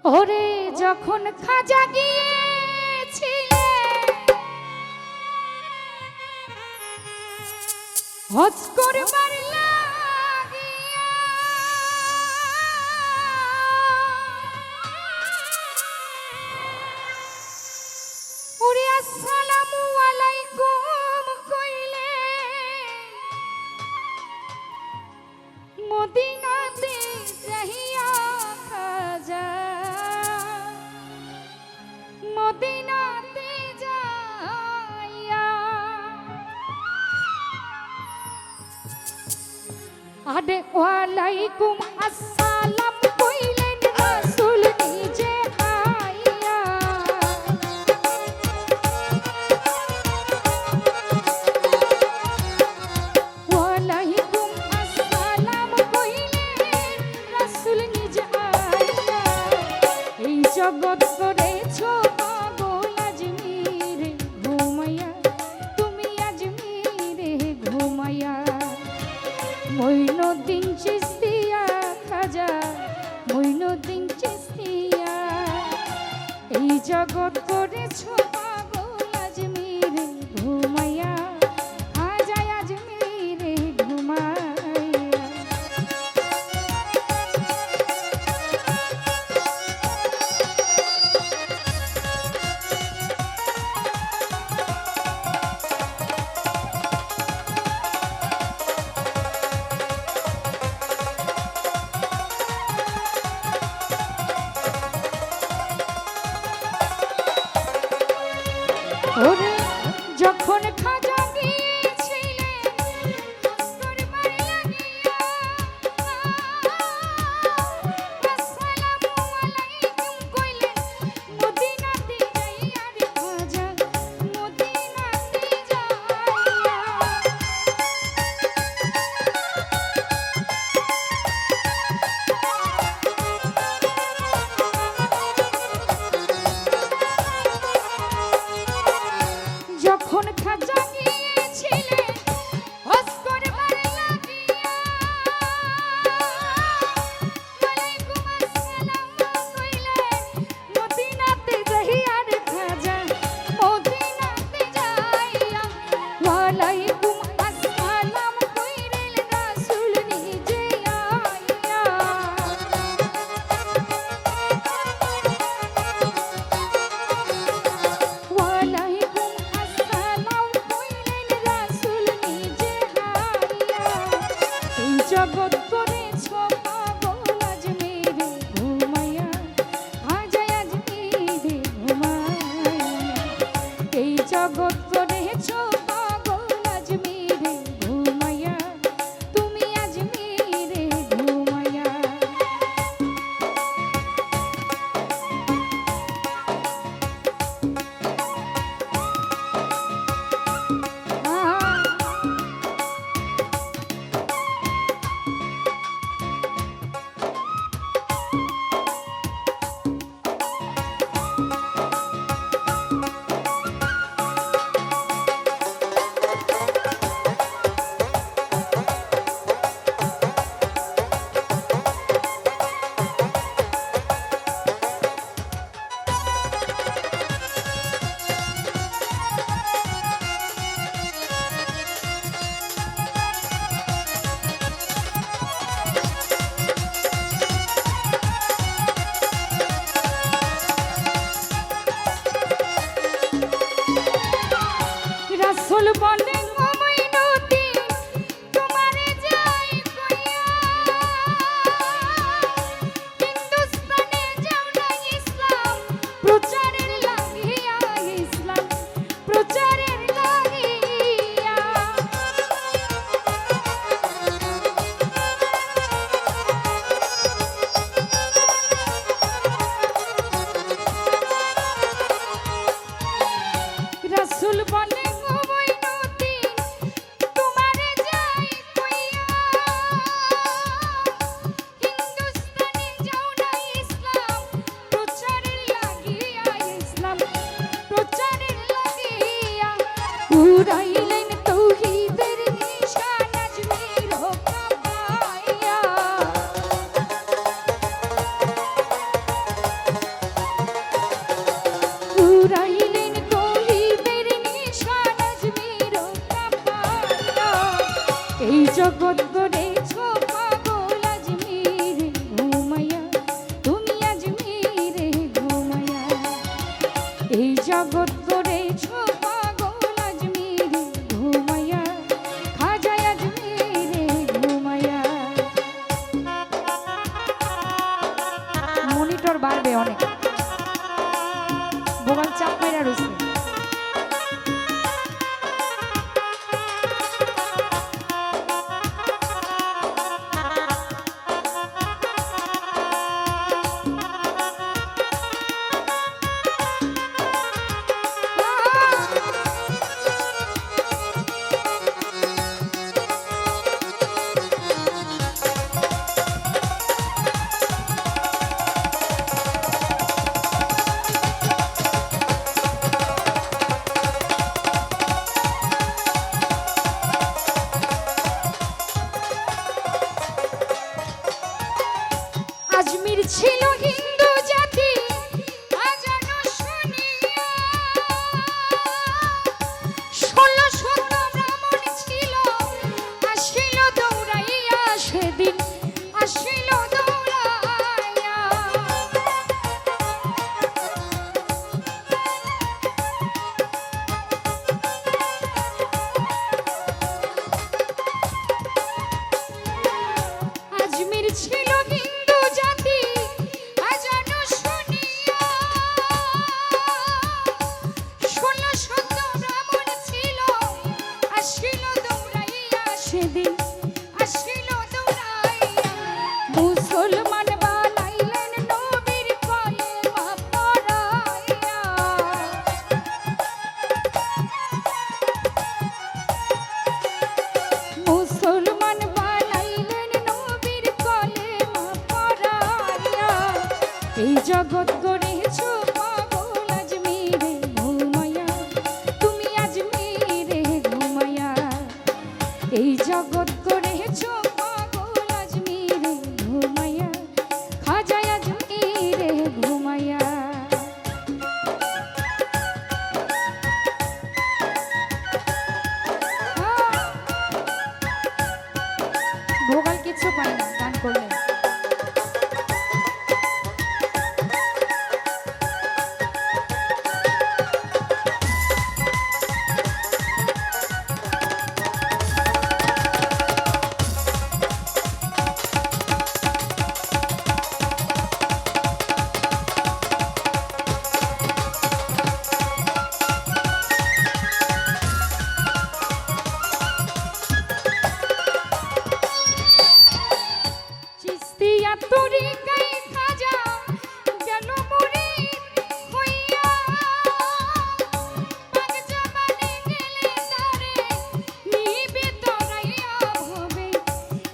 ওরে যখন খাজা গিয়েছিলে হজ করবার লাগিয়া, ওরে আসসালামু আলাইকুম কইলে মদিনাতে যাইয়া খাজা, মদিনাতে যাইয়া আরে ওয়ালাইকুম আসসালাম কইলেন রাসূল নিজে আইয়া, ওয়ালাইকুম আসসালাম কইলেন রাসূল নিজে আইয়া, এই জগৎ করেছো পাগল আজমিরে ঘুমাইয়া, তুমি আজমিরে ঘুমাইয়া, মঈনুদ্দিন চিশতিয়া খাজা, মঈনুদ্দিন চিশতিয়া, এই জগৎ করেছো পাগল আজমিরে ঘুমাইয়া, খাজা আজমিরে ঘুমাইয়া। আজমির ছিল হিন্দু জাতি আজানো শুনিয়া, 1600 ব্রাহ্মণ ছিল আসিল দৌড়াইয়া, সেদিন আসিল দৌড়াইয়া। আজমির ছিল হিন্দু জাতি আজানো শুনিয়া, 1600 ব্রাহ্মণ ছিল আসিল দৌড়াইয়া, সেদিন আসিল দৌড়াইয়া। মুসলমান বানাইলেন নবীর কলেমা পড়াইয়া, মুসলমান বানাইলেন নবীর কলেমা পড়াইয়া। এই জগৎ গড়েছ পাগল আজমিরে ঘুমাইয়া, তুমি আজমিরে ঘুমাইয়া। এই জগৎ গড়েছ পাগল আজমিরে ঘুমাইয়া, খাজা আজমিরে ঘুমাইয়া। ভোগাল কিছু পায় না গান করলে। চিস্তিয়া তরিকায় খাজা গেল মুরিদ হইয়া, পাক জামানে গেলে তারে নিবে তরাইয়া, ভবে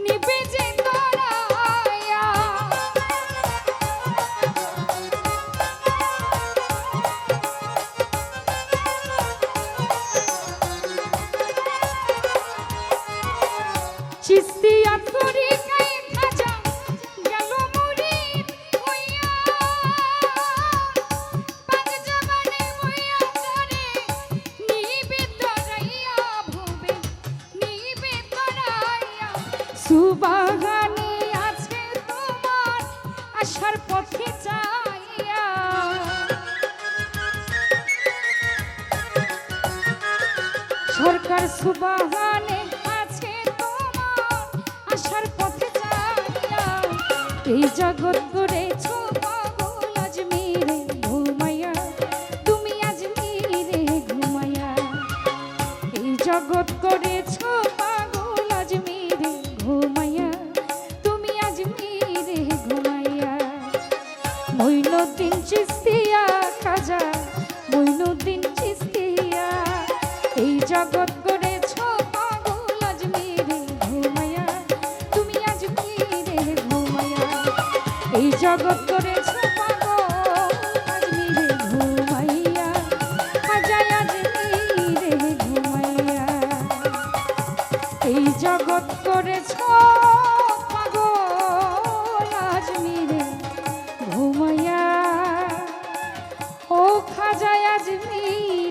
নিবে যে তরাইয়া। চিস্তিয়া তরিকায় খাজা গেল মুরিদ হইয়া, পাক জামানে হইয়া তারে নিবে তরাইয়া, ভবে নিবে তরাইয়া। সুবহানে আছে তোমার আশার পথে যাইয়া, সরকার সুবহানে আছে তোমার আশার পথে যাইয়া। এই জগৎ গড়েছ পাগল আজমিরে ঘুমাইয়া, তুমি আজমিরে ঘুমাইয়া। এই জগৎ গড়েছ পাগল আজমিরে ঘুমাইয়া, তুমি আজমিরে ঘুমাইয়া। মঈনুদ্দিন চিশতিয়া খাজা মঈনুদ্দিন চিশতিয়া, এই জগৎ গড়েছ পাগল আজমিরে ঘুমাইয়া, তুমি আজমিরে ঘুমাইয়া। এই জগৎ গড়েছ পাগল আজমিরে ঘুমাইয়া, খাজা আজমিরে ঘুমাইয়া। এই জগৎ গড়েছ পাগল আজমিরে ঘুমাইয়া, ও খাজা আজমিরে